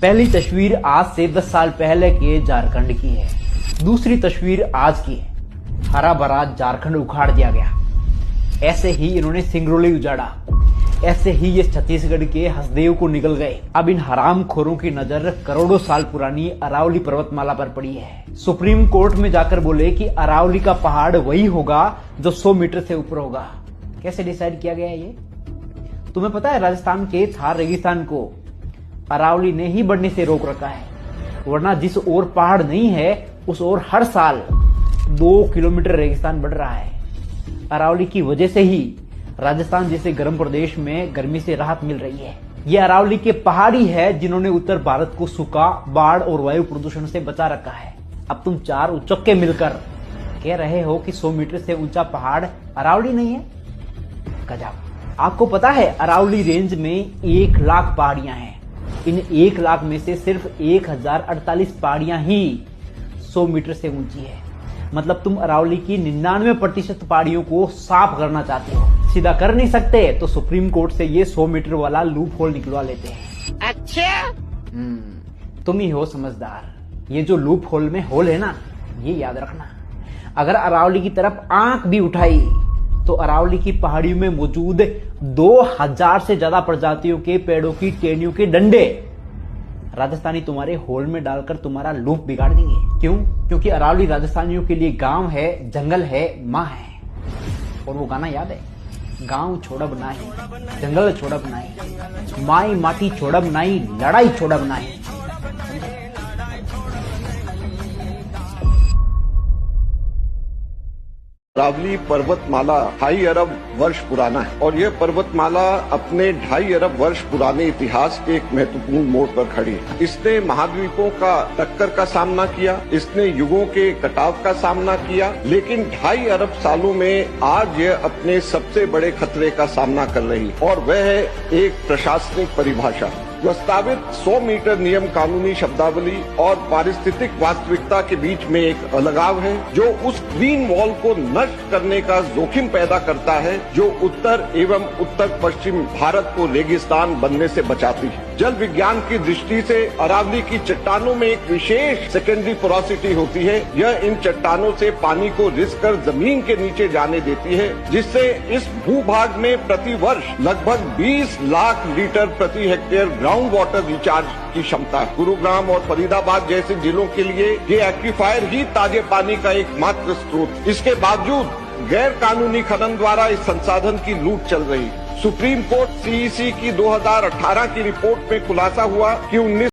पहली तस्वीर आज से 10 साल पहले के झारखंड की है। दूसरी तस्वीर आज की है। हरा भरा झारखंड उखाड़ दिया गया। ऐसे ही इन्होंने सिंगरौली उजाड़ा। ऐसे ही ये छत्तीसगढ़ के हसदेव को निकल गए। अब इन हरामखोरों की नजर करोड़ों साल पुरानी अरावली पर्वतमाला पर पड़ी है। सुप्रीम कोर्ट में जाकर बोले कि अरावली का पहाड़ वही होगा जो 100 मीटर से ऊपर होगा। कैसे डिसाइड किया गया है ये? तुम्हें पता है राजस्थान के थार रेगिस्तान को अरावली ने ही बढ़ने से रोक रखा है, वरना जिस ओर पहाड़ नहीं है उस ओर हर साल 2 किलोमीटर रेगिस्तान बढ़ रहा है। अरावली की वजह से ही राजस्थान जैसे गर्म प्रदेश में गर्मी से राहत मिल रही है। ये अरावली के पहाड़ी है जिन्होंने उत्तर भारत को सूखा, बाढ़ और वायु प्रदूषण से बचा रखा है। अब तुम चार उचक्के मिलकर कह रहे हो कि 100 मीटर से ऊंचा पहाड़ अरावली नहीं है। गजब। आपको पता है अरावली रेंज में 1 लाख पहाड़ियां हैं। इन 1 लाख में से सिर्फ 1048 पहाड़ियां ही 100 मीटर से ऊंची है। मतलब तुम अरावली की 99% पहाड़ियों को साफ करना चाहते हो। सीधा कर नहीं सकते तो सुप्रीम कोर्ट से ये 100 मीटर वाला लूप होल निकलवा लेते हैं। अच्छा, तुम ही हो समझदार। ये जो लूप होल में होल है ना, ये याद रखना। अगर अरावली की तरफ आंख भी उठाई तो अरावली की पहाड़ियों में मौजूद 2000 से ज्यादा प्रजातियों के पेड़ों की टहनियों के डंडे राजस्थानी तुम्हारे होल में डालकर तुम्हारा लूप बिगाड़ देंगे। क्यों? क्योंकि अरावली राजस्थानियों के लिए गांव है, जंगल है, माँ है। और वो गाना याद है? गांव छोड़ा बनाई, जंगल छोड़ा बनाई, माई माटी छोड़ा बनाई, लड़ाई छोड़ा बनाई। अरावली पर्वतमाला 2.5 अरब वर्ष पुराना है और यह पर्वतमाला अपने 2.5 अरब वर्ष पुराने इतिहास के एक महत्वपूर्ण मोड़ पर खड़ी है। इसने महाद्वीपों का टक्कर का सामना किया, इसने युगों के कटाव का सामना किया, लेकिन 2.5 अरब सालों में आज यह अपने सबसे बड़े खतरे का सामना कर रही है और वह है एक प्रशासनिक परिभाषा। प्रस्तावित 100 मीटर नियम कानूनी शब्दावली और पारिस्थितिक वास्तविकता के बीच में एक अलगाव है जो उस ग्रीन वॉल को नष्ट करने का जोखिम पैदा करता है जो उत्तर एवं उत्तर पश्चिम भारत को रेगिस्तान बनने से बचाती है। जल विज्ञान की दृष्टि से अरावली की चट्टानों में एक विशेष सेकेंडरी पोरोसिटी होती है। यह इन चट्टानों से पानी को रिस कर जमीन के नीचे जाने देती है, जिससे इस भूभाग में प्रति वर्ष लगभग 20 लाख लीटर प्रति हेक्टेयर ग्राउंड वाटर रिचार्ज की क्षमता है। गुरुग्राम और फरीदाबाद जैसे जिलों के लिए ये एक्वीफायर ही ताजे पानी का एकमात्र स्रोत। इसके बावजूद गैर कानूनी खनन द्वारा इस संसाधन की लूट चल रही। सुप्रीम कोर्ट सीईसी की 2018 की रिपोर्ट में खुलासा हुआ कि 19